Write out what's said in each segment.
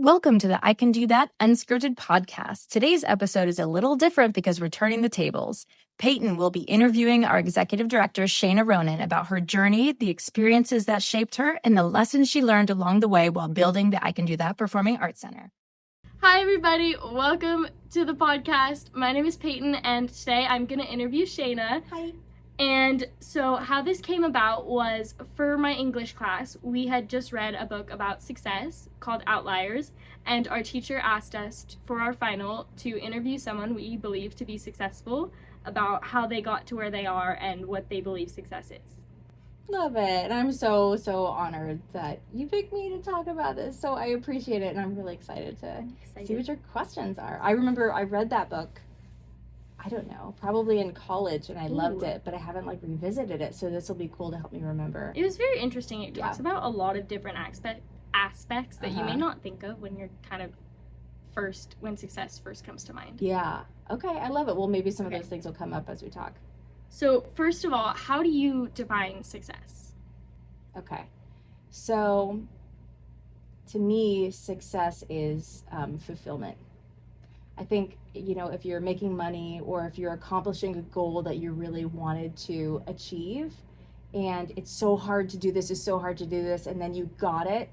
Welcome to the I Can Do That Unscripted podcast. Today's episode is a little different because we're turning the tables. Peyton will be interviewing our executive director, Shayna Ronan, about her journey, the experiences that shaped her, and the lessons she learned along the way while building the I Can Do That Performing Arts Center. Hi everybody, welcome to the podcast. My name is Peyton and today I'm going to interview Shayna. Hi. And so how this came about was for my English class, we had just read a book about success called Outliers, and our teacher asked us for our final to interview someone we believe to be successful about how they got to where they are and what they believe success is. Love it. And I'm so honored that you picked me to talk about this. So I appreciate it, and I'm really excited to see what your questions are. I remember I read that book, I don't know, probably in college, and I loved it, but I haven't revisited it. So this will be cool to help me remember. It was very interesting. It talks about a lot of different aspects that you may not think of when you're kind of when success first comes to mind. Yeah. Okay. I love it. Well, maybe some of those things will come up as we talk. So first of all, how do you define success? Okay. So to me, success is fulfillment. I think, if you're making money or if you're accomplishing a goal that you really wanted to achieve, and it's so hard to do this, and then you got it,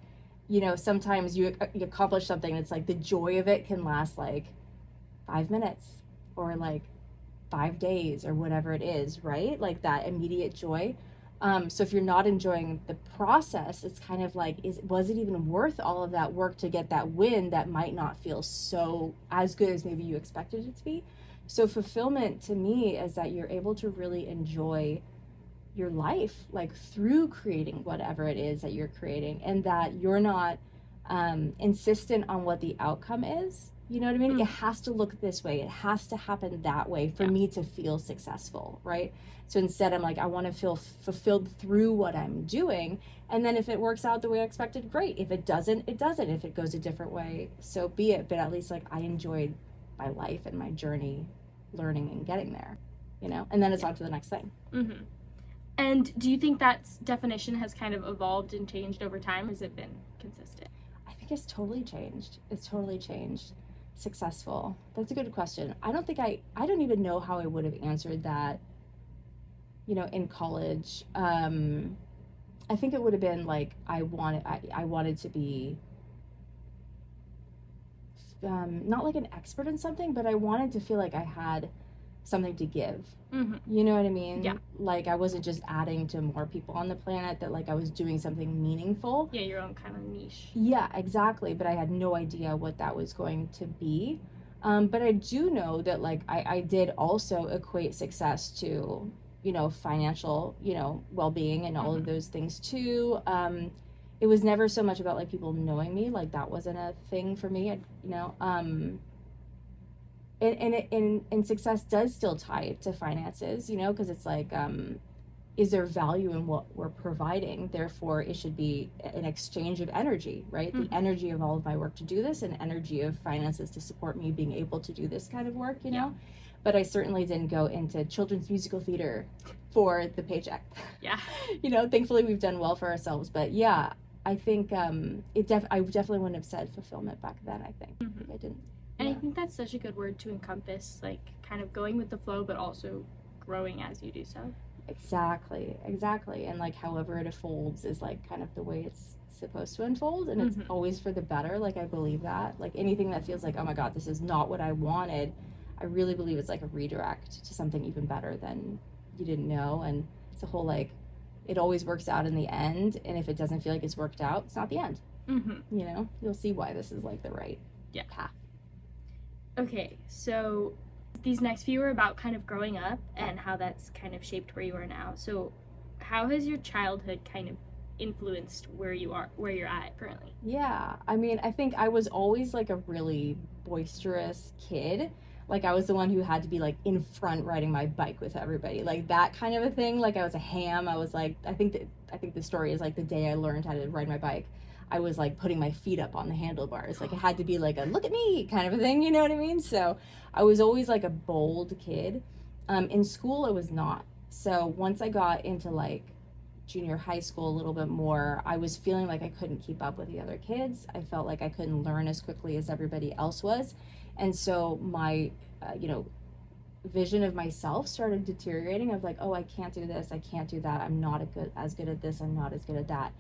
sometimes you accomplish something, it's like the joy of it can last 5 minutes or 5 days or whatever it is, right? Like that immediate joy. So if you're not enjoying the process, it's kind of was it even worth all of that work to get that win that might not feel so as good as maybe you expected it to be? So fulfillment to me is that you're able to really enjoy your life, through creating whatever it is that you're creating, and that you're not insistent on what the outcome is. You know what I mean? It has to look this way. It has to happen that way for me to feel successful, right? So instead, I'm I want to feel fulfilled through what I'm doing. And then if it works out the way I expected, great. If it doesn't, it doesn't. If it goes a different way, so be it. But at least I enjoyed my life and my journey learning and getting there, And then it's on to the next thing. Mm-hmm. And do you think that definition has kind of evolved and changed over time? Or has it been consistent? I think it's totally changed. Successful. That's a good question. I don't even know how I would have answered that, in college. I think it would have been I wanted to be not an expert in something, but I wanted to feel like I had something to give. Mm-hmm. You know what I mean? Yeah. I wasn't just adding to more people on the planet, that I was doing something meaningful. Yeah, your own kind of niche. Yeah, exactly. But I had no idea what that was going to be. But I do know that I did also equate success to, financial, well-being and all of those things too. It was never so much about people knowing me, that wasn't a thing for me, and success does still tie it to finances, because it's is there value in what we're providing? Therefore, it should be an exchange of energy, right? Mm-hmm. The energy of all of my work to do this, and energy of finances to support me being able to do this kind of work, know? But I certainly didn't go into children's musical theater for the paycheck. Yeah. Thankfully we've done well for ourselves. But yeah, I think I definitely wouldn't have said fulfillment back then, I think. Mm-hmm. I didn't. And I think that's such a good word to encompass, kind of going with the flow, but also growing as you do so. Exactly. And however it unfolds is kind of the way it's supposed to unfold, and it's always for the better. I believe that. Anything that feels oh my God, this is not what I wanted, I really believe it's a redirect to something even better than you didn't know. And it's a whole it always works out in the end, and if it doesn't feel like it's worked out, it's not the end. Mm-hmm. You'll see why this is the right path. Okay, so these next few are about kind of growing up and how that's kind of shaped where you are now. So how has your childhood kind of influenced where you're at currently? Yeah, I mean, I think I was always a really boisterous kid. I was the one who had to be in front riding my bike with everybody, that kind of a thing. I was a ham. I was I think the story is the day I learned how to ride my bike, I was putting my feet up on the handlebars. It had to be a look at me kind of a thing, you know what I mean? So I was always a bold kid. In school I was not. So once I got into junior high school a little bit more, I was feeling like I couldn't keep up with the other kids. I felt like I couldn't learn as quickly as everybody else was. And so my, vision of myself started deteriorating. I was like, oh, I can't do this, I can't do that, I'm not as good at this, I'm not as good at that.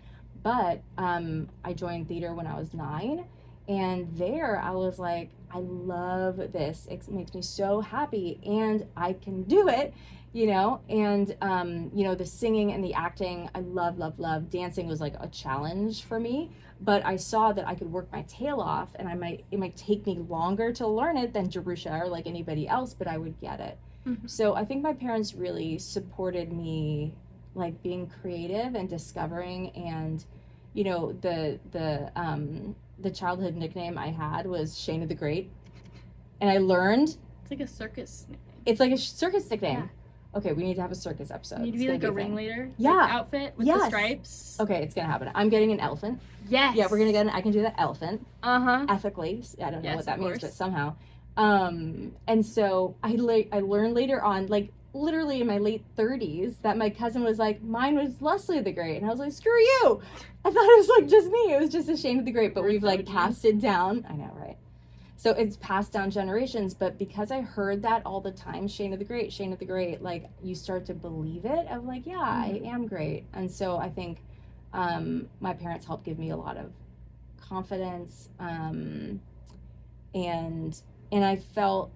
But I joined theater when I was 9, and there I was like, I love this, it makes me so happy and I can do it, and the singing and the acting, I love. Dancing was like a challenge for me, but I saw that I could work my tail off, and it might take me longer to learn it than Jerusha or like anybody else, but I would get it. Mm-hmm. So I think my parents really supported me, like being creative and discovering. And the childhood nickname I had was Shayna the Great, and I learned it's like a circus nickname. It's like a circus nickname. Yeah. Okay, we need to have a circus episode. You need to be like a ringleader. Yeah. Like outfit with the stripes. Okay, it's gonna happen. I'm getting an elephant. Yes. Yeah, we're gonna get I can do that elephant. Uh-huh. Ethically. I don't know what that means, but somehow. And so I learned later on, like literally in my late 30s, that my cousin was like, mine was Leslie the Great. And I was like, screw you. I thought it was like just me. It was just a Shayna the Great, but we've like passed it down. I know, right? So it's passed down generations, but because I heard that all the time, Shayna the Great, like you start to believe it of like, yeah, I am great. And so I think my parents helped give me a lot of confidence, and I felt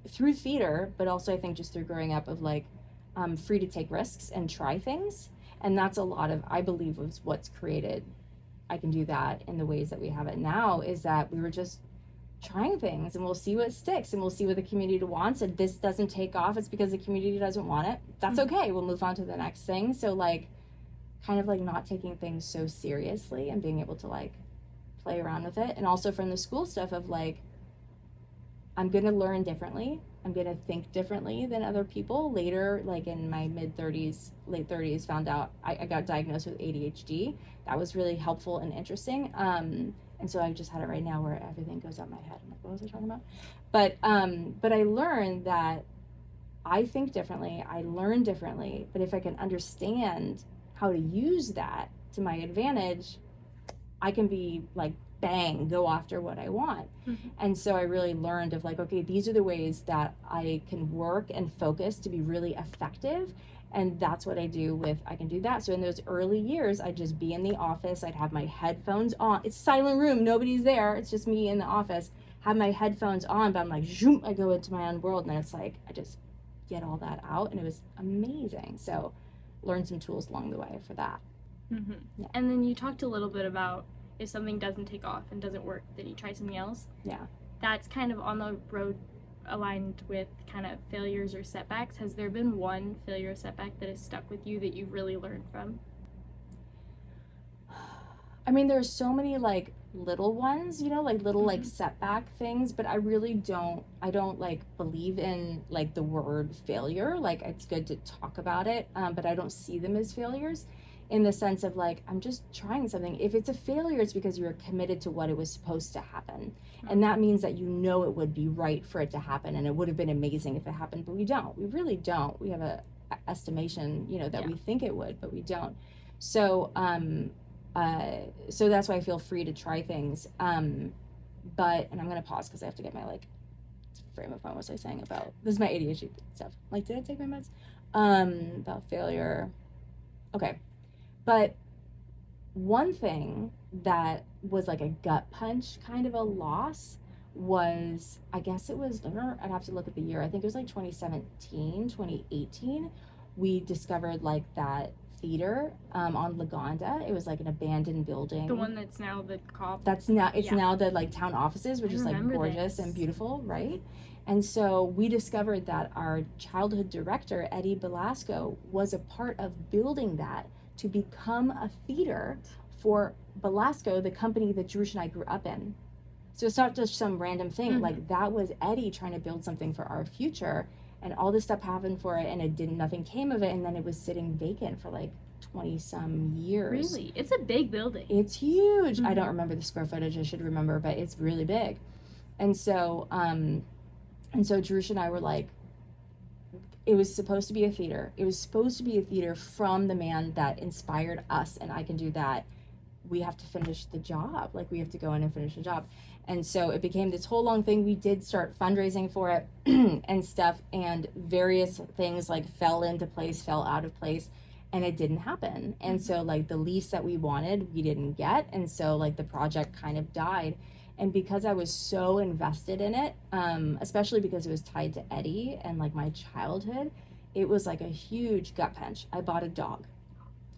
through theater, but also I think just through growing up of like free to take risks and try things. And that's a lot of, I believe, was what's created I Can Do That in the ways that we have it now, is that we were just trying things, and we'll see what sticks, and we'll see what the community wants. And this doesn't take off, it's because the community doesn't want it. That's okay, we'll move on to the next thing. So like kind of like not taking things so seriously and being able to like play around with it. And also from the school stuff of like, I'm gonna learn differently, I'm gonna think differently than other people. Later, like in my late 30s, found out I got diagnosed with ADHD. That was really helpful and interesting. And so I just had it right now where everything goes out my head. I'm like, what was I talking about? But I learned that I think differently, I learn differently, but if I can understand how to use that to my advantage, I can be like, bang, go after what I want. Mm-hmm. And so I really learned of like, okay, these are the ways that I can work and focus to be really effective. And that's what I do with I Can Do That. So in those early years, I'd just be in the office, I'd have my headphones on. It's silent room, nobody's there, it's just me in the office, have my headphones on, but I'm like, zoom, I go into my own world, and then it's like, I just get all that out, and it was amazing. So learned some tools along the way for that. Mm-hmm. Yeah. And then you talked a little bit about if something doesn't take off and doesn't work, then you try something else. Yeah. That's kind of on the road aligned with kind of failures or setbacks. Has there been one failure or setback that has stuck with you that you really learned from? I mean, there's so many like little ones, like little like setback things, but I really don't like believe in like the word failure. Like it's good to talk about it, but I don't see them as failures, in the sense of like, I'm just trying something. If it's a failure, it's because you were committed to what it was supposed to happen. And that means that it would be right for it to happen, and it would have been amazing if it happened, but we don't. We really don't. We have a estimation, that we think it would, but we don't. So, so that's why I feel free to try things. And I'm going to pause because I have to get my like frame of mind. What was I saying about, this is my ADHD stuff. Like, did I take my meds? About failure. Okay. But one thing that was like a gut punch kind of a loss was, I guess it was, I'd have to look at the year, I think it was like 2017, 2018, we discovered like that theater on Lagonda. It was like an abandoned building. The one that's now the cop. That's now, it's now the like town offices, which is like gorgeous and beautiful, right? And so we discovered that our childhood director, Eddie Belasco, was a part of building that to become a theater for Belasco, the company that Jerusha and I grew up in. So it's not just some random thing. Like that was Eddie trying to build something for our future, and all this stuff happened for it, and nothing came of it, and then it was sitting vacant for like 20 some years. Really? It's a big building. It's huge. I don't remember the square footage, I should remember, but it's really big. And so Jerusha and I were like, it was supposed to be a theater. It was supposed to be a theater from the man that inspired us, and I can do that. We have to finish the job. Like, we have to go in and finish the job. And so it became this whole long thing. We did start fundraising for it and stuff, and various things like fell into place, fell out of place, and it didn't happen. And so like the lease that we wanted, we didn't get. And so like the project kind of died. And because I was so invested in it, especially because it was tied to Eddie and like my childhood, it was like a huge gut punch. I bought a dog.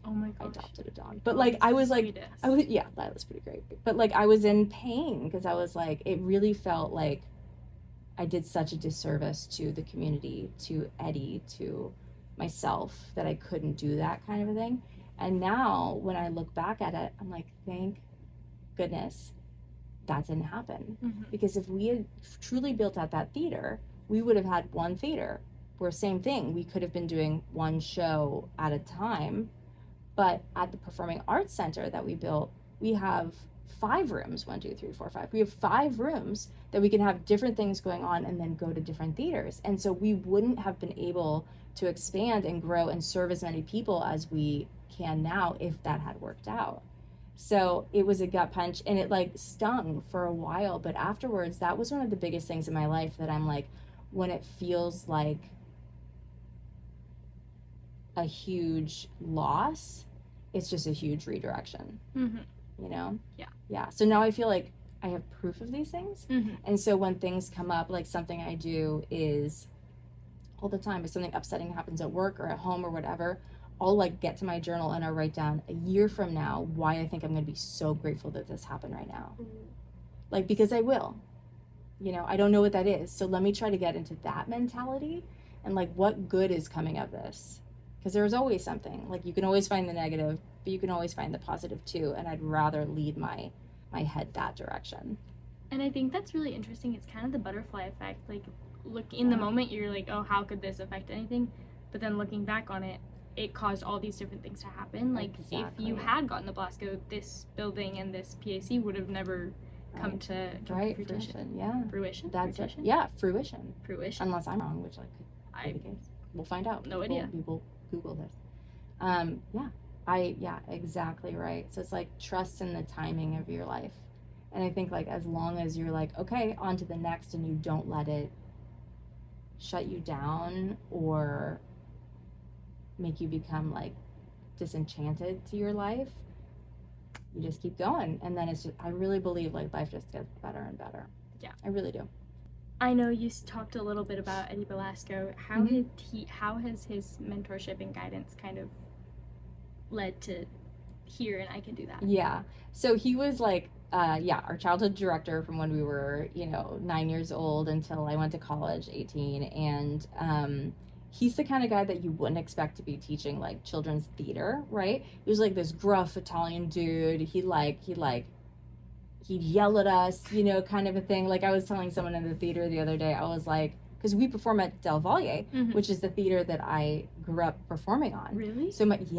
Oh my I gosh. adopted a dog. But like I was like, yeah, that was pretty great. But like I was in pain because I was like, it really felt like I did such a disservice to the community, to Eddie, to myself, that I couldn't do that kind of a thing. And now when I look back at it, I'm like, thank goodness that didn't happen. Because if we had truly built out that theater, we would have had one theater where, same thing, we could have been doing one show at a time. But at the Performing Arts Center that we built, we have 5 rooms, 1, 2, 3, 4, 5. We have 5 rooms that we can have different things going on and then go to different theaters. And so we wouldn't have been able to expand and grow and serve as many people as we can now if that had worked out. So it was a gut punch, and it like stung for a while. But afterwards, that was one of the biggest things in my life that I'm like, when it feels like a huge loss, it's just a huge redirection. You know? Yeah. So now I feel like I have proof of these things. And so when things come up, like something I do is all the time, if something upsetting happens at work or at home or whatever, I'll like get to my journal and I'll write down a year from now why I think I'm going to be so grateful that this happened right now. Like, because I will. You know, I don't know what that is. So let me try to get into that mentality and like what good is coming of this. Because there's always something. Like, you can always find the negative, but you can always find the positive too. And I'd rather lead my head that direction. And I think that's really interesting. It's kind of the butterfly effect. Like, look, in the moment, you're like, oh, how could this affect anything? But then looking back on it, it caused all these different things to happen. Like, if you had gotten the Blasco, this building and this PAC would have never come to fruition. Fruition? That's fruition? it. Yeah, fruition. Fruition. Unless I'm wrong, which like could be the case. We'll find out. No idea. People Google this. Exactly right. So it's like trust in the timing of your life. And I think like as long as you're like, okay, on to the next, and you don't let it shut you down or make you become like disenchanted to your life, you just keep going. And then it's just, I really believe like life just gets better and better. Yeah. I really do. I know you talked a little bit about Eddie Belasco. How has his mentorship and guidance kind of led to here and I can do that? Yeah. So he was like, our childhood director from when we were, 9 years old until I went to college, 18. And he's the kind of guy that you wouldn't expect to be teaching like children's theater, right? He was like this gruff Italian dude. He'd yell at us, kind of a thing. Like I was telling someone in the theater the other day, I was like, because we perform at Del Valle, which is the theater that I grew up performing on. Really? So I didn't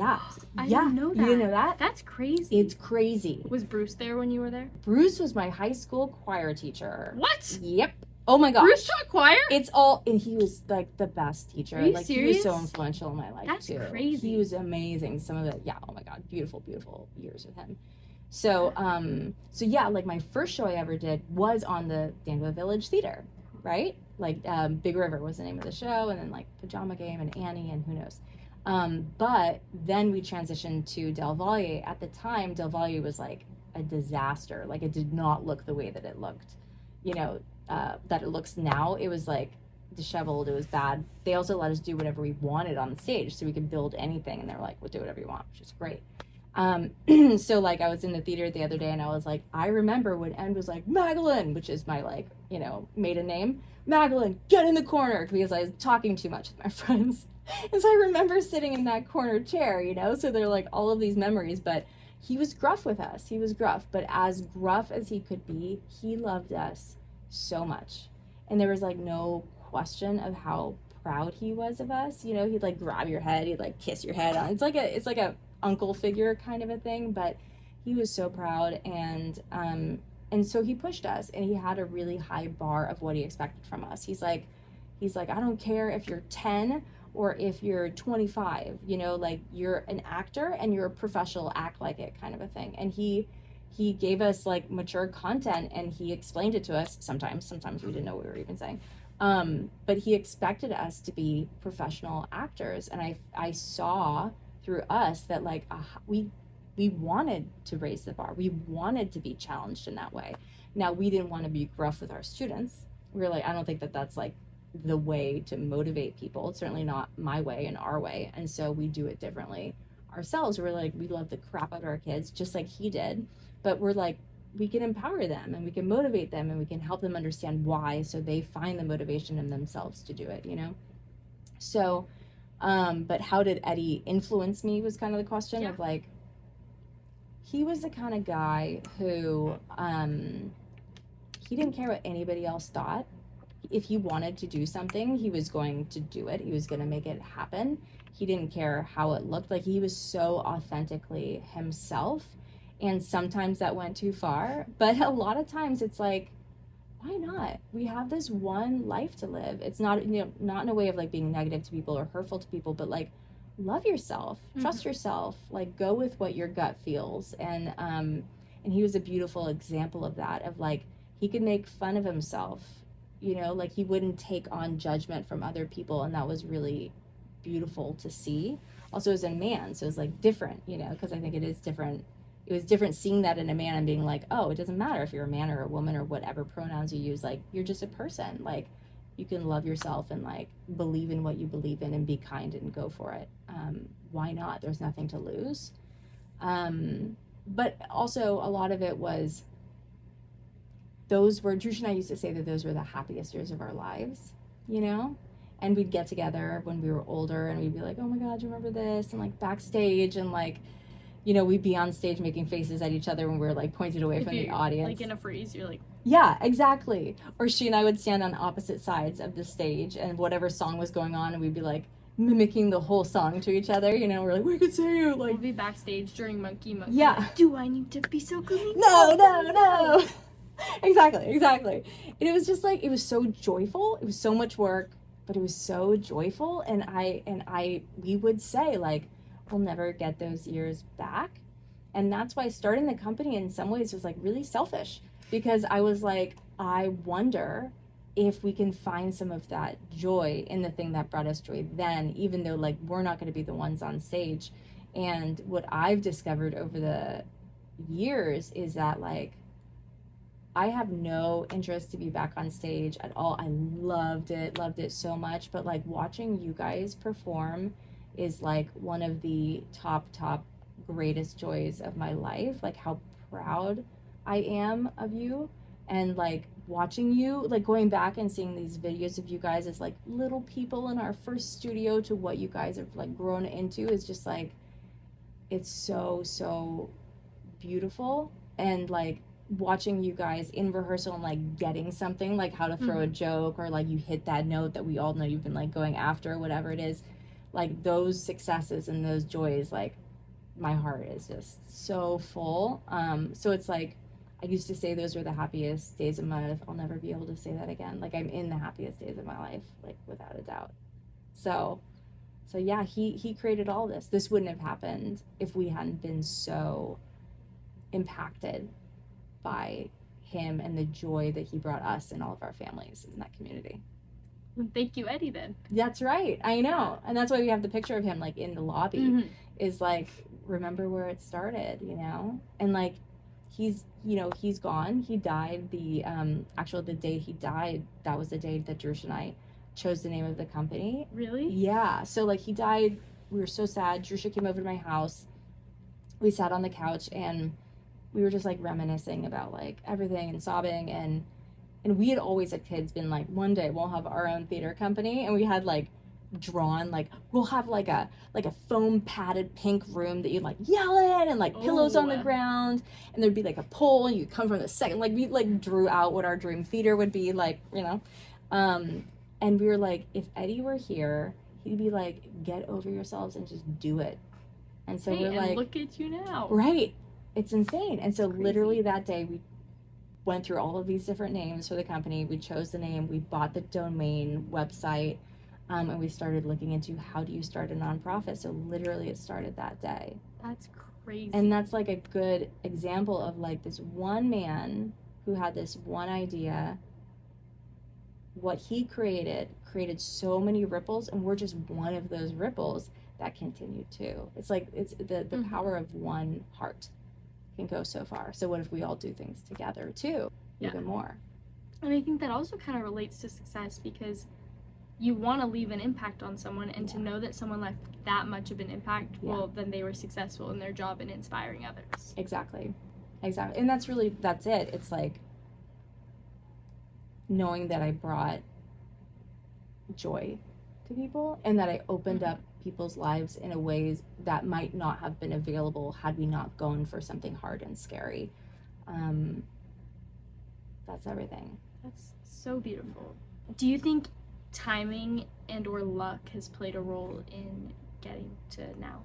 know that. You didn't know that? That's crazy. It's crazy. Was Bruce there when you were there? Bruce was my high school choir teacher. What? Yep. Oh my gosh. Bruce taught choir? And he was like the best teacher. Are you like serious? He was so influential in my life. That's too. crazy. He was amazing. Some of it, oh my God, beautiful, beautiful years with him. So, like my first show I ever did was on the Danville Village Theater, right? Like, Big River was the name of the show, and then like Pajama Game and Annie and who knows. But then we transitioned to Del Valle. At the time, Del Valle was like a disaster. Like it did not look the way that it looked, that it looks now. It was like disheveled. It was bad. They also let us do whatever we wanted on the stage, so we could build anything. And they were like, we'll do whatever you want, which is great. So like I was in the theater the other day and I was like, I remember when End was like, Magdalene, which is my like, maiden name, Magdalene, get in the corner, because I was talking too much with my friends. And so I remember sitting in that corner chair, so they're like all of these memories. But he was gruff with us. He was gruff, but as gruff as he could be, he loved us so much. And there was like no question of how proud he was of us. He'd like grab your head, he'd like kiss your head on. It's like a uncle figure kind of a thing, but he was so proud. And so he pushed us, and he had a really high bar of what he expected from us. He's like, He's like, I don't care if you're 10 or if you're 25, you know, like you're an actor and you're a professional, act like it kind of a thing. And he gave us like mature content, and he explained it to us. Sometimes we didn't know what we were even saying. But he expected us to be professional actors. And I saw through us that like we wanted to raise the bar. We wanted to be challenged in that way. Now, we didn't want to be gruff with our students. We were like, I don't think that that's like the way to motivate people. It's certainly not my way and our way. And so we do it differently ourselves. We're like, we love the crap out of our kids just like he did, but we're like, we can empower them and we can motivate them and we can help them understand why, so they find the motivation in themselves to do it, you know? So but how did Eddie influence me was kind of the question. Of like, he was the kind of guy who he didn't care what anybody else thought. If he wanted to do something, he was going to do it. He was going to make it happen. He didn't care how it looked. Like, he was so authentically himself. And sometimes that went too far. But a lot of times it's like, why not? We have this one life to live. It's not, you know, not in a way of like being negative to people or hurtful to people, but like, love yourself, trust yourself, like go with what your gut feels. And he was a beautiful example of that, of like, he could make fun of himself, you know, like he wouldn't take on judgment from other people. And that was really beautiful to see. Also, as a man, so it's like different, you know, because I think it is different. It was different seeing that in a man and being like, oh, it doesn't matter if you're a man or a woman or whatever pronouns you use, like you're just a person. Like, you can love yourself and like believe in what you believe in and be kind and go for it. Why not? There's nothing to lose. But also a lot of it was, those were, Drush and I used to say that those were the happiest years of our lives, you know? And we'd get together when we were older and we'd be like, oh my God, do you remember this? And like backstage, and like, you know, we'd be on stage making faces at each other when we were like pointed away from the audience. Like in a freeze, you're like, yeah, exactly. Or she and I would stand on opposite sides of the stage, and whatever song was going on, and we'd be like mimicking the whole song to each other, you know, we're like, we could see you. Like, we'll be backstage during Monkey. Yeah. Like, do I need to be so gloomy? No. Exactly. And it was just like, it was so joyful. It was so much work, but it was so joyful. And we would say like, we'll never get those years back. And that's why starting the company in some ways was like really selfish, because I was like, I wonder if we can find some of that joy in the thing that brought us joy then, even though like we're not going to be the ones on stage. And what I've discovered over the years is that like, I have no interest to be back on stage at all. I loved it so much. But like, watching you guys perform is like one of the top greatest joys of my life. Like, how proud I am of you. And like, watching you, like going back and seeing these videos of you guys as like little people in our first studio to what you guys have like grown into is just like, it's so beautiful. And like, watching you guys in rehearsal and like getting something, like how to throw a joke, or like you hit that note that we all know you've been like going after, whatever it is, like those successes and those joys, like my heart is just so full. So it's like, I used to say those were the happiest days of my life. I'll never be able to say that again. Like, I'm in the happiest days of my life, like without a doubt. So yeah, he created all this. This wouldn't have happened if we hadn't been so impacted by him and the joy that he brought us and all of our families in that community. Thank you, Eddie, then. That's right. I know. And that's why we have the picture of him like in the lobby, is like, remember where it started, you know? And like, he's gone. He died the day he died, that was the day that Drush and I chose the name of the company. Really? Yeah. So like, he died, we were so sad. Drush came over to my house. We sat on the couch and we were just like reminiscing about like everything and sobbing, and we had always as kids been like, one day we'll have our own theater company. And we had like drawn, like, we'll have like a foam padded pink room that you'd like yell in, and like pillows on the ground, and there'd be like a pole and you'd come from the second, like we like drew out what our dream theater would be like, you know. And we were like, if Eddie were here, he'd be like, get over yourselves and just do it. And so we're like, look at you now. Right. It's insane. And so literally that day we went through all of these different names for the company. We chose the name, we bought the domain website, and we started looking into how do you start a nonprofit. So literally it started that day. That's crazy. And that's like a good example of like this one man who had this one idea. What he created so many ripples, and we're just one of those ripples that continue too. It's like it's the power of one heart can go so far. So what if we all do things together too, even more? And I think that also kind of relates to success, because you want to leave an impact on someone, and to know that someone left that much of an impact, well, then they were successful in their job and inspiring others. Exactly. And that's it. It's like knowing that I brought joy to people, and that I opened up people's lives in a ways that might not have been available had we not gone for something hard and scary. That's everything. That's so beautiful. Do you think timing and or luck has played a role in getting to now?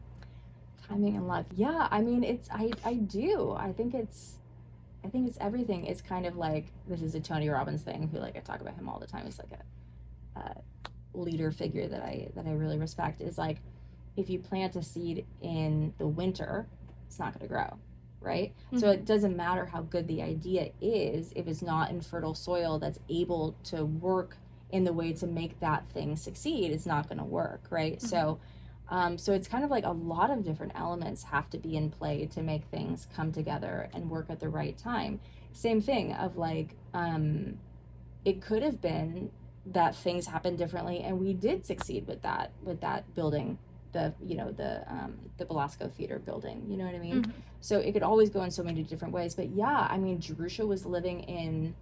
Timing and luck. Yeah, I mean, I do. I think it's everything. It's kind of like, this is a Tony Robbins thing, who like I talk about him all the time. It's like a leader figure that I really respect. Is like, if you plant a seed in the winter, it's not going to grow, right? So it doesn't matter how good the idea is if it's not in fertile soil that's able to work in the way to make that thing succeed. It's not going to work, right? So it's kind of like a lot of different elements have to be in play to make things come together and work at the right time. Same thing of like, it could have been that things happened differently and we did succeed with that building, the Belasco Theater building, you know what I mean? So it could always go in so many different ways. But yeah, I mean, Jerusha was living in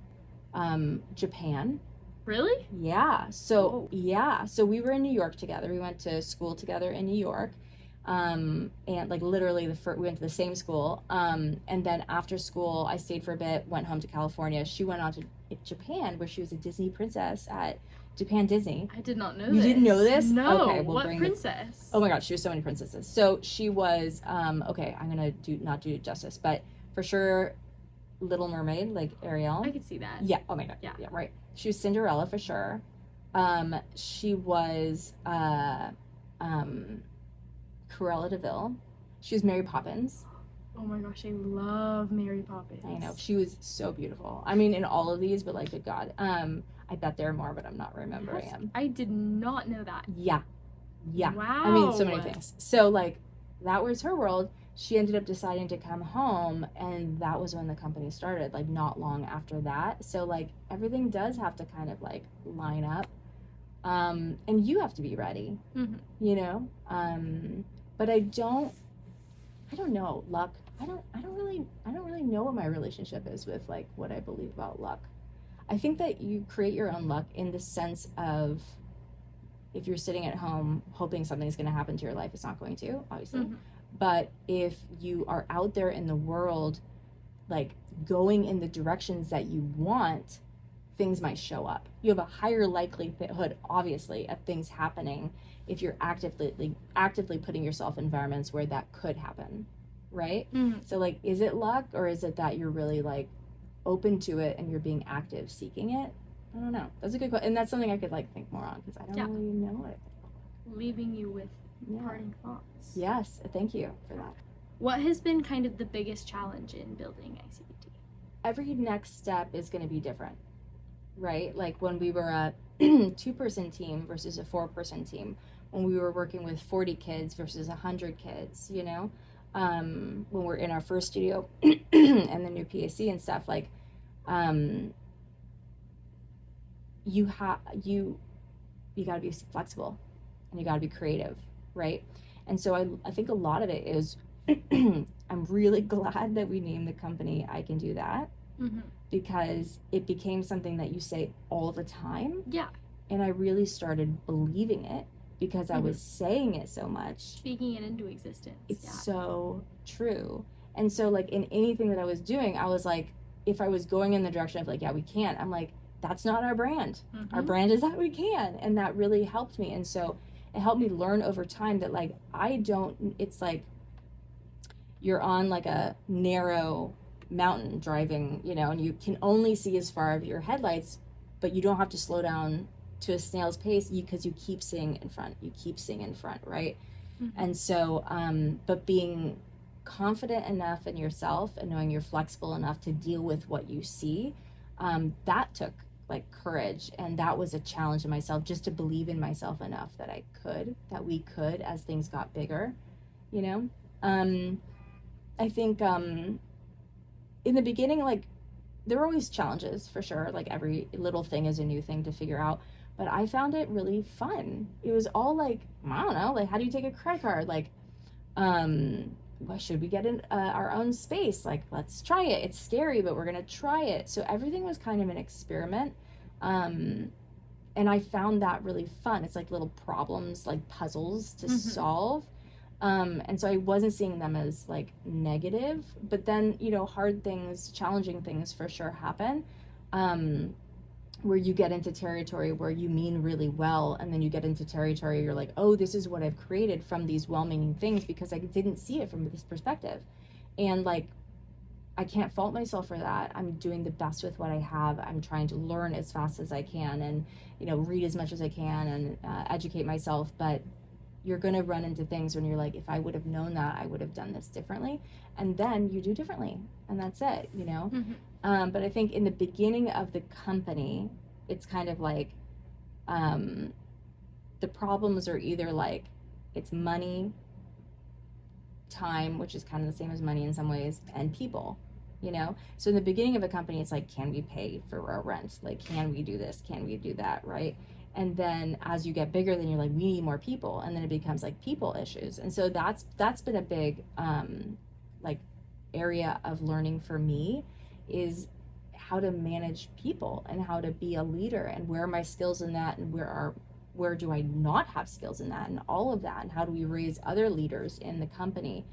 Japan. Really? Yeah. So so we were in New York together. We went to school together in New York, and like literally we went to the same school. And then after school, I stayed for a bit, went home to California. She went on to Japan, where she was a Disney princess at Japan Disney. I did not know You didn't know this? No. Okay, we'll what bring princess? Oh my God, she was so many princesses. So she was okay, I'm gonna not do it justice, but for sure, Little Mermaid, like Ariel. I could see that. Yeah. Oh my God. Yeah. Right. She was Cinderella for sure. She was Cruella de Vil. She was Mary Poppins. Oh my gosh, I love Mary Poppins. I know, she was so beautiful. I mean, in all of these, but like, good God. I bet there are more, but I'm not remembering them. I did not know that. Yeah. Wow. I mean, so many things. So like, that was her world. She ended up deciding to come home, and that was when the company started, like not long after that. So like, everything does have to kind of like line up, and you have to be ready, you know. But I don't know luck. I don't really know what my relationship is with like what I believe about luck. I think that you create your own luck in the sense of, if you're sitting at home hoping something's going to happen to your life, it's not going to, obviously. But if you are out there in the world, like going in the directions that you want, things might show up. You have a higher likelihood, obviously, of things happening if you're actively putting yourself in environments where that could happen, right? So like, is it luck, or is it that you're really like open to it and you're being active seeking it? I don't know. That's a good question, and that's something I could like think more on, because I don't really know it. Leaving you with parting thoughts. Yes, thank you for that. What has been kind of the biggest challenge in building ICDT? Every next step is going to be different, right? Like when we were a 2-person team versus a 4-person team, when we were working with 40 kids versus 100 kids, you know, when we're in our first studio and the new PAC and stuff, like, you got to be flexible and you got to be creative, right? And so I think a lot of it is I'm really glad that we named the company I Can Do That, because it became something that you say all the time. Yeah. And I really started believing it because I was saying it so much. Speaking it into existence. It's so true. And so like in anything that I was doing, I was like, if I was going in the direction of like, yeah, we can't, I'm like, that's not our brand. Our brand is that we can. And that really helped me. And so it helped me learn over time that like, it's like you're on like a narrow mountain driving, and you can only see as far of your headlights, but you don't have to slow down to a snail's pace because you keep seeing in front, right? And so but being confident enough in yourself and knowing you're flexible enough to deal with what you see, that took like courage, and that was a challenge in myself, just to believe in myself enough that we could, as things got bigger. I think in the beginning, like, there were always challenges for sure, like every little thing is a new thing to figure out, but I found it really fun. It was all like, I don't know, like, how do you take a credit card, like, should we get in our own space, like, let's try it, it's scary but we're gonna try it. So everything was kind of an experiment, and I found that really fun. It's like little problems, like puzzles to solve. And so I wasn't seeing them as like negative, but then, hard things, challenging things for sure happen, where you get into territory where you mean really well, and then you get into territory you're like, oh, this is what I've created from these well-meaning things because I didn't see it from this perspective. And like, I can't fault myself for that. I'm doing the best with what I have. I'm trying to learn as fast as I can, and read as much as I can, and educate myself. But you're going to run into things when you're like, if I would have known that, I would have done this differently. And then you do differently, and that's it, But I think in the beginning of the company, it's kind of like, the problems are either like, it's money, time, which is kind of the same as money in some ways, and people, So in the beginning of a company, it's like, can we pay for our rent? Like, can we do this? Can we do that? Right? And then as you get bigger, then you're like, we need more people, and then it becomes like people issues. And so that's been a big like area of learning for me, is how to manage people and how to be a leader, and where are my skills in that, and where do I not have skills in that, and all of that, and how do we raise other leaders in the company.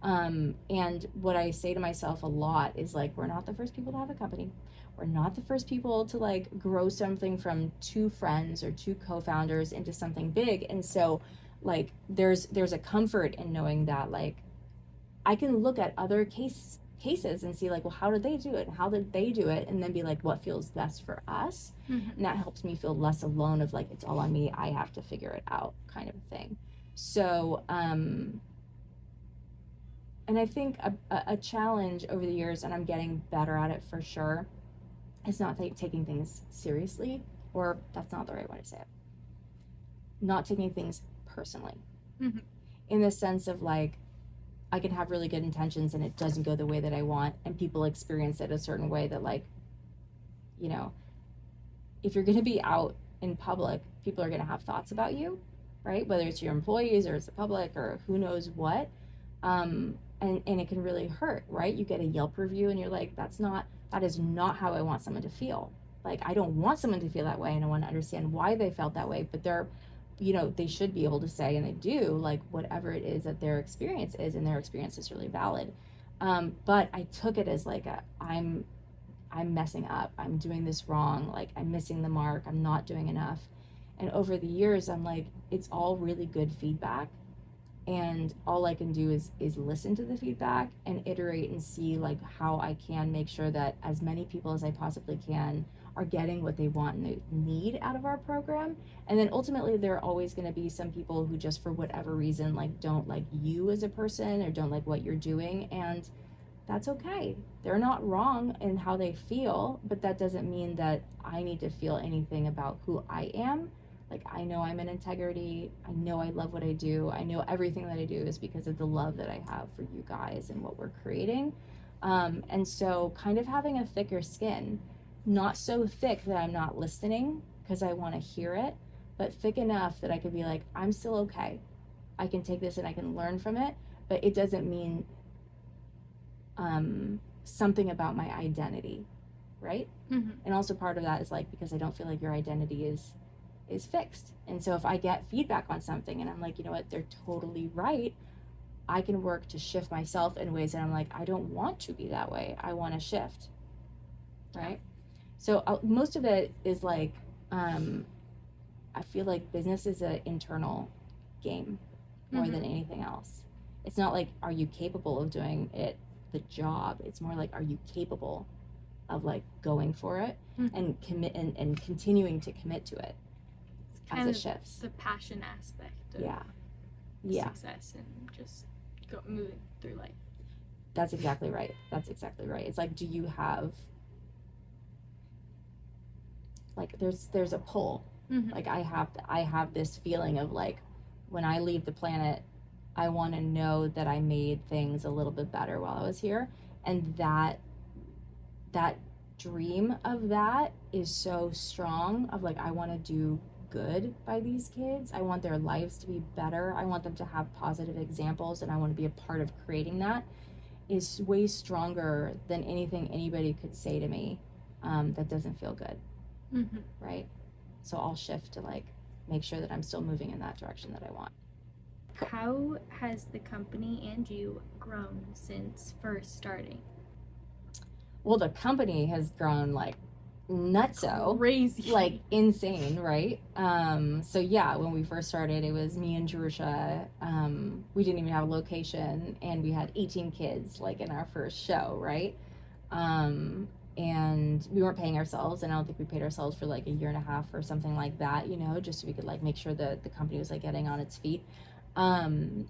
And what I say to myself a lot is like, we're not the first people to have a company. We're not the first people to like grow something from 2 friends or 2 co-founders into something big. And so like, there's a comfort in knowing that, like, I can look at other cases and see like, well, how did they do it? How did they do it? And then be like, what feels best for us? And that helps me feel less alone of like, it's all on me, I have to figure it out, kind of thing. So, and I think a challenge over the years, and I'm getting better at it for sure, is not taking things seriously, or that's not the right way to say it. Not taking things personally, in the sense of like, I can have really good intentions and it doesn't go the way that I want, and people experience it a certain way that, like, if you're going to be out in public, people are going to have thoughts about you, right? Whether it's your employees or it's the public or who knows what. And it can really hurt, right? You get a Yelp review and you're like, that is not how I want someone to feel. Like, I don't want someone to feel that way, and I want to understand why they felt that way, but they should be able to say, and they do, like, whatever it is that their experience is, and their experience is really valid. But I took it as like I'm messing up, I'm doing this wrong, like, I'm missing the mark, I'm not doing enough. And over the years, I'm like, it's all really good feedback, and all I can do is listen to the feedback and iterate and see like how I can make sure that as many people as I possibly can are getting what they want and they need out of our program. And then ultimately, there are always going to be some people who just for whatever reason like don't like you as a person, or don't like what you're doing, and that's okay. They're not wrong in how they feel, but that doesn't mean that I need to feel anything about who I am. Like, I know I'm in integrity. I know I love what I do. I know everything that I do is because of the love that I have for you guys and what we're creating. And so kind of having a thicker skin, not so thick that I'm not listening because I want to hear it, but thick enough that I could be like, I'm still okay. I can take this and I can learn from it, but it doesn't mean something about my identity, right? And also part of that is like, because I don't feel like your identity is fixed. And so if I get feedback on something and I'm like, you know what, they're totally right, I can work to shift myself in ways that I'm like, I don't want to be that way, I want to shift, right? So most of it is like, I feel like business is an internal game more than anything else. It's not like, are you capable of doing it the job. It's more like, are you capable of like going for it and commit and continuing to commit to it It's as kind it of shifts. the passion aspect of success and just moving through life. That's exactly right. It's like, do you have, like, there's a pull. Like I have this feeling of like, when I leave the planet, I want to know that I made things a little bit better while I was here, and that dream of that is so strong, of like, I want to do good by these kids. I want their lives to be better. I want them to have positive examples, and I want to be a part of creating that. Is way stronger than anything anybody could say to me that doesn't feel good. Right? So I'll shift to like make sure that I'm still moving in that direction that I want. How has the company and you grown since first starting? Well, the company has grown like nutso, crazy, like insane, right? So yeah, when we first started, it was me and Jerusha. We didn't even have a location, and we had 18 kids like in our first show, right? And we weren't paying ourselves, and I don't think we paid ourselves for like a year and a half or something like that, you know, just so we could like make sure that the company was like getting on its feet. And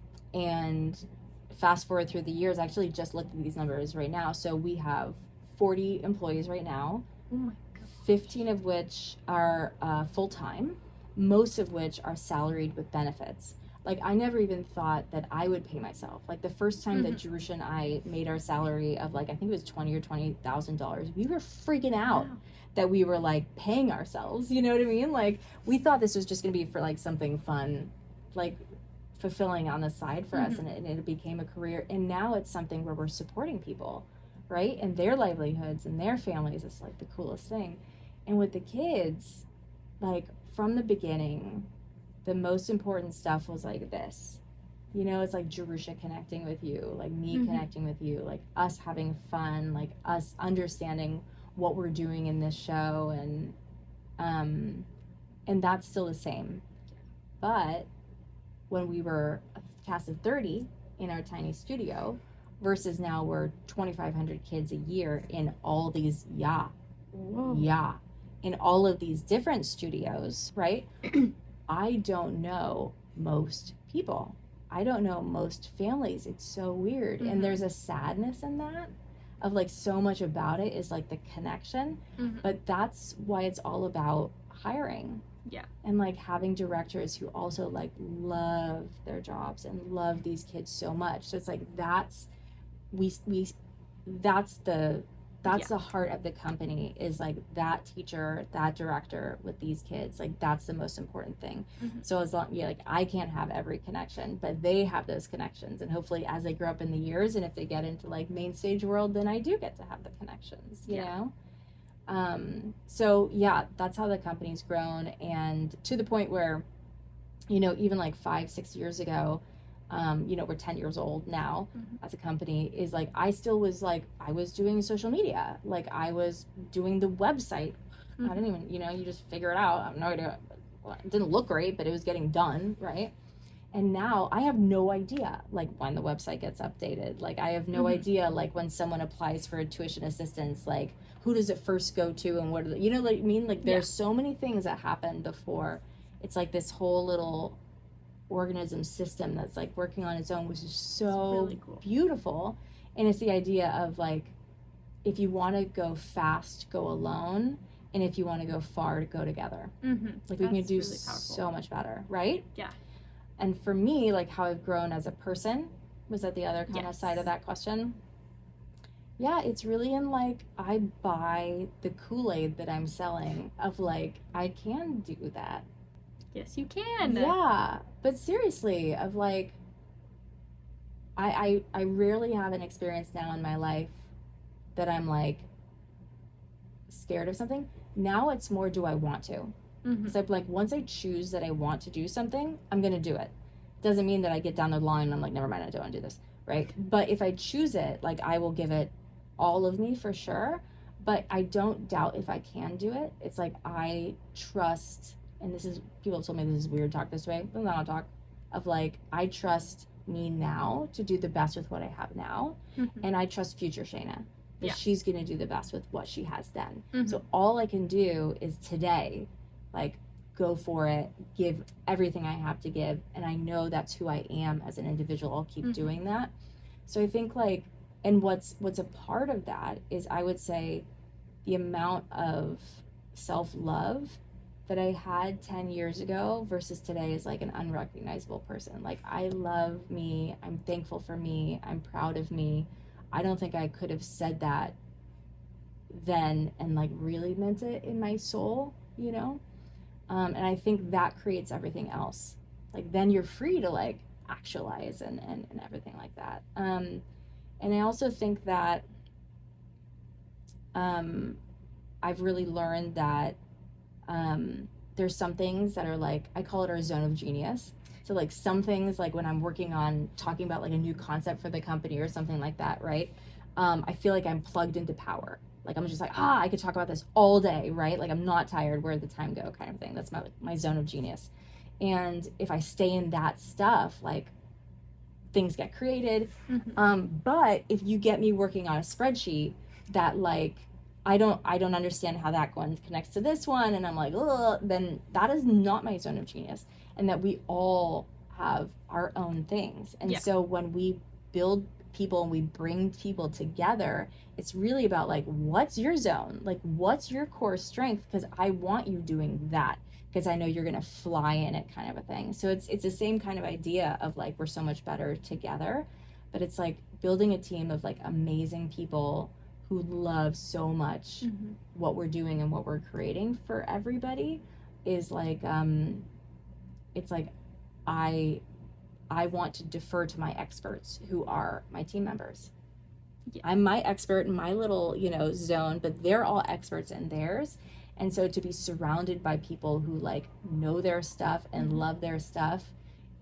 fast forward through the years, I actually just looked at these numbers right now. So we have 40 employees right now. Oh my God. 15 of which are full-time, most of which are salaried with benefits. Like, I never even thought that I would pay myself. Like, the first time that Jerusha and I made our salary of like, I think it was $20,000, we were freaking out that we were like paying ourselves, you know what I mean? Like, we thought this was just gonna be for like something fun, like fulfilling on the side for us, and it became a career. And now it's something where we're supporting people, right? And their livelihoods and their families. It's like the coolest thing. And with the kids, like from the beginning, the most important stuff was like this, you know, it's like Jerusha connecting with you, like me connecting with you, like us having fun, like us understanding what we're doing in this show. And that's still the same. But when we were a cast of 30 in our tiny studio versus now we're 2,500 kids a year in all these, in all of these different studios, right? I don't know most people. I don't know most families. It's so weird. And there's a sadness in that, of like, so much about it is like the connection. But that's why it's all about hiring. Yeah. And like having directors who also like love their jobs and love these kids so much. So it's like, that's the heart of the company, is like that teacher, that director with these kids. Like, that's the most important thing. So as long, like, I can't have every connection, but they have those connections, and hopefully as they grow up in the years, and if they get into like main stage world, then I do get to have the connections, you know? So yeah, that's how the company's grown. And to the point where, you know, even like 5-6 years ago, you know, we're 10 years old now as a company, is like, I still was like, I was doing social media, like I was doing the website. I didn't even, you know, you just figure it out. I have no idea. Well, it didn't look great, but it was getting done, right? And now I have no idea, like, when the website gets updated. Like, I have no idea, like, when someone applies for a tuition assistance, like, who does it first go to, and what are the, you know what I mean? Like, there's so many things that happen before. It's like this whole little organism system that's like working on its own, which is so really cool. Beautiful. And it's the idea of like, if you want to go fast, go alone, and if you want to go far, go together. Like, we can do really so much better, right? Yeah. And for me, like, how I've grown as a person, was that the other kind of side of that question? Yeah, it's really in like, I buy the Kool-Aid that I'm selling, of like, I can do that. Yes, you can. Yeah, but seriously, of like, I rarely have an experience now in my life that I'm like scared of something. Now it's more, do I want to? Because I'm like, once I choose that I want to do something, I'm gonna do it. Doesn't mean that I get down the line and I'm like, never mind, I don't want to do this, right? But if I choose it, like, I will give it all of me for sure. But I don't doubt if I can do it. It's like, I trust, and this is, people have told me this is weird talk this way, but not talk, of like, I trust me now to do the best with what I have now. And I trust future Shayna that she's going to do the best with what she has then. So all I can do is today, like, go for it, give everything I have to give. And I know that's who I am as an individual. I'll keep doing that. So I think, like, and what's a part of that is, I would say, the amount of self-love that I had 10 years ago versus today is like an unrecognizable person. Like, I love me, I'm thankful for me, I'm proud of me. I don't think I could have said that then and like really meant it in my soul, you know? And I think that creates everything else. Like, then you're free to like actualize and everything like that. And I also think that I've really learned that there's some things that are like, I call it our zone of genius. So like some things, like when I'm working on talking about like a new concept for the company or something like that, right? I feel like I'm plugged into power. Like, I'm just like, I could talk about this all day, right? Like, I'm not tired, where'd the time go, kind of thing. That's my zone of genius. And if I stay in that stuff, like, things get created. But if you get me working on a spreadsheet that like, I don't understand how that one connects to this one, and I'm like, ugh, then that is not my zone of genius. And that we all have our own things. And so when we build people and we bring people together, it's really about like, what's your zone? Like, what's your core strength? Because I want you doing that, because I know you're gonna fly in it, kind of a thing. So it's the same kind of idea of like, we're so much better together, but it's like building a team of like amazing people who love so much what we're doing and what we're creating for everybody is like, it's like, I want to defer to my experts who are my team members. I'm my expert in my little, you know, zone, but they're all experts in theirs. And so to be surrounded by people who like know their stuff and love their stuff,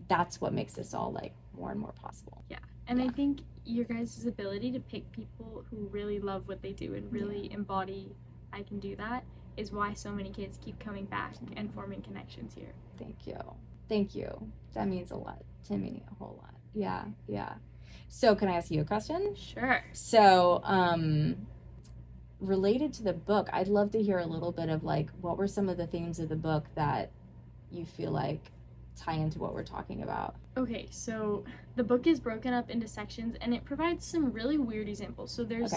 that's what makes this all like more and more possible. And I think your guys' ability to pick people who really love what they do and really embody, I can do that, is why so many kids keep coming back and forming connections here. Thank you. That means a lot to me, a whole lot. Yeah. So can I ask you a question? Sure. So, related to the book, I'd love to hear a little bit of like, what were some of the themes of the book that you feel like tie into what we're talking about? Okay, so the book is broken up into sections, and it provides some really weird examples. So there's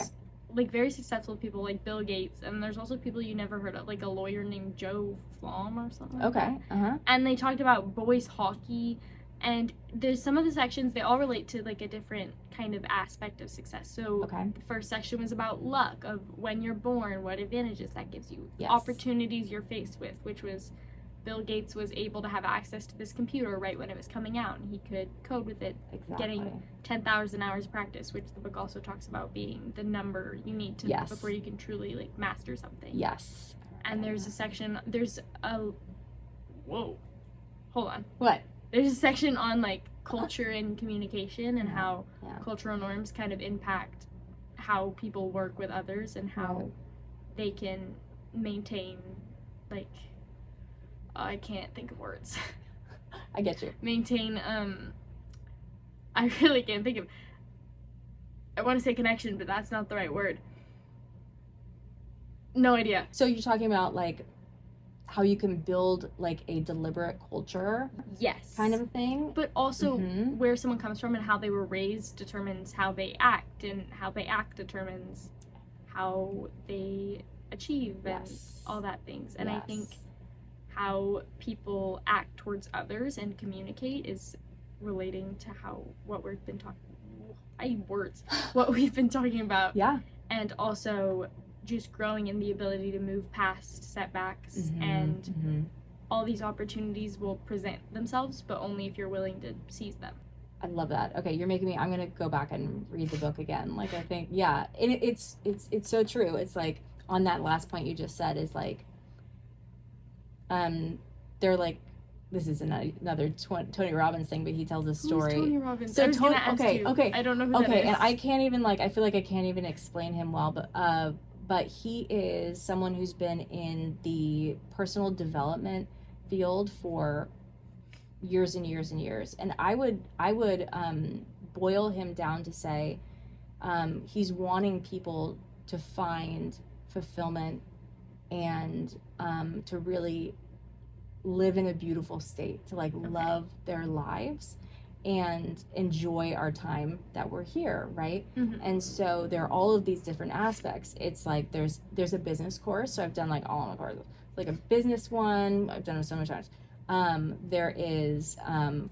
like very successful people like Bill Gates, and there's also people you never heard of, like a lawyer named Joe Flom or something like that. And they talked about boys hockey, and there's some of the sections, they all relate to like a different kind of aspect of success. So the first section was about luck, of when you're born, what advantages that gives you, opportunities you're faced with, which was Bill Gates was able to have access to this computer right when it was coming out, and he could code with it, getting 10,000 hours of practice, which the book also talks about being the number you need to before you can truly like master something. And there's a section, hold on. What? There's a section on like culture and communication, and how cultural norms kind of impact how people work with others, and how they can maintain like, I can't think of words. I get you. Maintain, I really can't think of, I want to say connection, but that's not the right word. No idea. So you're talking about like how you can build like a deliberate culture, kind of a thing, but also where someone comes from and how they were raised determines how they act, and how they act determines how they achieve and all that things. And I think how people act towards others and communicate is relating to what we've been talking about. And also just growing in the ability to move past setbacks, and all these opportunities will present themselves, but only if you're willing to seize them. I love that. Okay, you're making me, I'm gonna go back and read the book again. Like, I think, it's so true. It's like, on that last point you just said, is like, they're like, this is another Tony Robbins thing, but he tells a story. Who's Tony Robbins? So I was gonna ask you. I don't know who that is. And I can't even like, I feel like I can't even explain him well, but he is someone who's been in the personal development field for years and years and years. And I would boil him down to say, he's wanting people to find fulfillment and to really live in a beautiful state, to like love their lives and enjoy our time that we're here, right? And so there are all of these different aspects. It's like there's a business course, so I've done like all of my courses, like a business one, I've done it so many times. There is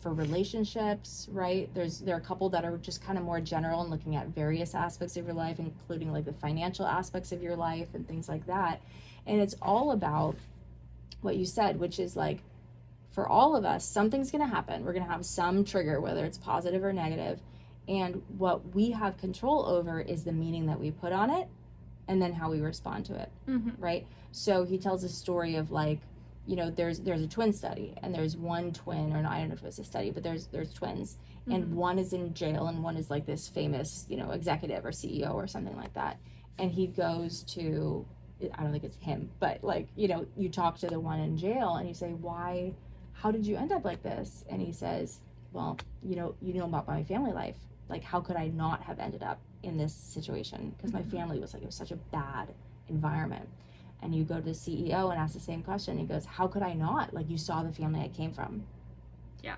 for relationships, right? There are a couple that are just kind of more general and looking at various aspects of your life, including like the financial aspects of your life and things like that. And it's all about what you said, which is like, for all of us, something's going to happen. We're going to have some trigger, whether it's positive or negative. And what we have control over is the meaning that we put on it and then how we respond to it, right? So he tells a story of like, you know, there's a twin study, and there's one twin, or I don't know if it was a study, but there's twins, and one is in jail and one is like this famous, you know, executive or CEO or something like that. And he goes to, I don't think it's him, but like, you know, you talk to the one in jail and you say, why, how did you end up like this? And he says, well, you know about my family life. Like, how could I not have ended up in this situation? Because my family was like, it was such a bad environment. And you go to the CEO and ask the same question. He goes, how could I not? Like, you saw the family I came from. Yeah.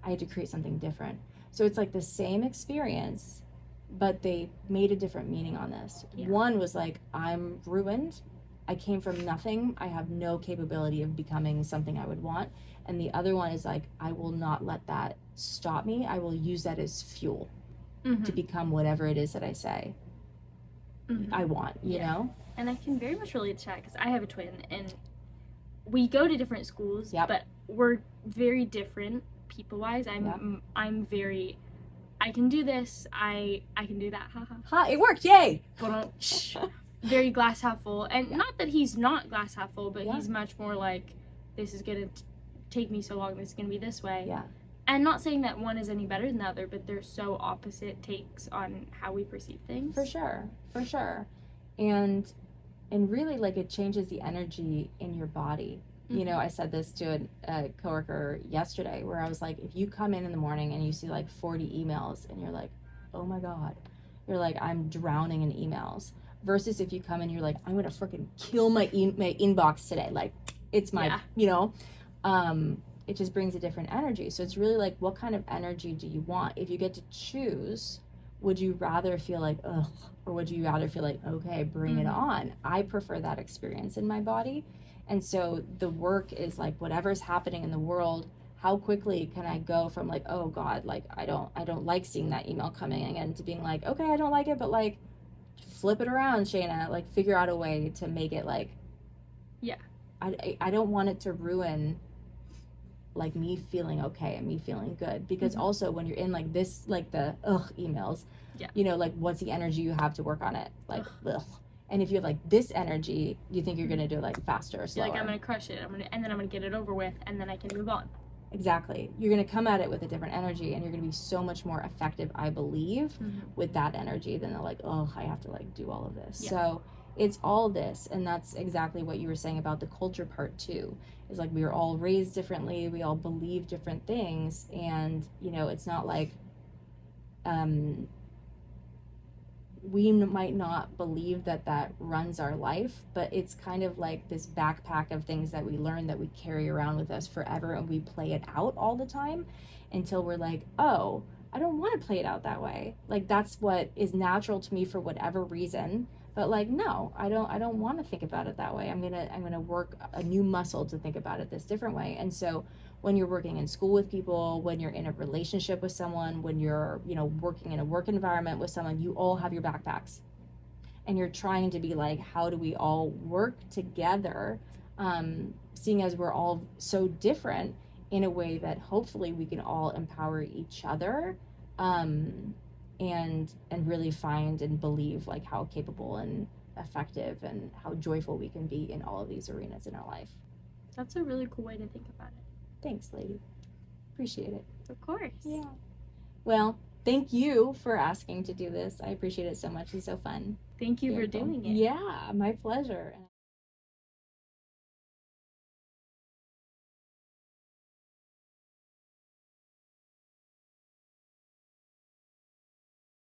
I had to create something different. So it's like the same experience, but they made a different meaning on this. Yeah. One was like, I'm ruined. I came from nothing. I have no capability of becoming something I would want. And the other one is like, I will not let that stop me. I will use that as fuel to become whatever it is that I say I want, you know? And I can very much relate to that because I have a twin and we go to different schools, but we're very different people-wise. I'm very, I can do this, I can do that, Ha, it worked, yay! Very glass half full. And not that he's not glass half full, but he's much more like, this is going to take me so long, this is going to be this way. Yeah. And not saying that one is any better than the other, but they're so opposite takes on how we perceive things. For sure. And really, like, it changes the energy in your body. You know, I said this to a coworker yesterday where I was like, if you come in the morning and you see like 40 emails and you're like, oh my God, you're like, I'm drowning in emails. Versus if you come in, you're like, I'm going to freaking kill my inbox today. Like, it's my, you know, it just brings a different energy. So it's really like, what kind of energy do you want? If you get to choose, would you rather feel like, ugh, or would you rather feel like, okay, bring it on? I prefer that experience in my body. And so the work is like, whatever's happening in the world, how quickly can I go from like, oh God, like, I don't like seeing that email coming in, to being like, okay, I don't like it, but like, flip it around, Shayna, like, figure out a way to make it like, I don't want it to ruin like me feeling okay and me feeling good, because also when you're in like this, like the emails, you know, like, what's the energy you have to work on it, like ugh. And if you have like this energy, you think you're gonna do it like faster or slower. You're like, I'm gonna crush it, and then I'm gonna get it over with, and then I can move on. Exactly. You're gonna come at it with a different energy, and you're gonna be so much more effective, I believe, with that energy than like, oh, I have to like do all of this. So it's all this, and that's exactly what you were saying about the culture part too. Is like, we were all raised differently, we all believe different things, and you know, it's not like we might not believe that runs our life, but it's kind of like this backpack of things that we learn that we carry around with us forever, and we play it out all the time until we're like, oh, I don't want to play it out that way. Like, that's what is natural to me for whatever reason. But like, no, I don't want to think about it that way. I'm gonna work a new muscle to think about it this different way. And so when you're working in school with people, when you're in a relationship with someone, when you're, you know, working in a work environment with someone, you all have your backpacks, and you're trying to be like, how do we all work together, seeing as we're all so different, in a way that hopefully we can all empower each other, and really find and believe like how capable and effective and how joyful we can be in all of these arenas in our life. That's a really cool way to think about it. Thanks, lady. Appreciate it. Of course. Yeah. Well, thank you for asking to do this. I appreciate it so much. It's so fun. Thank you for doing it. Yeah, my pleasure.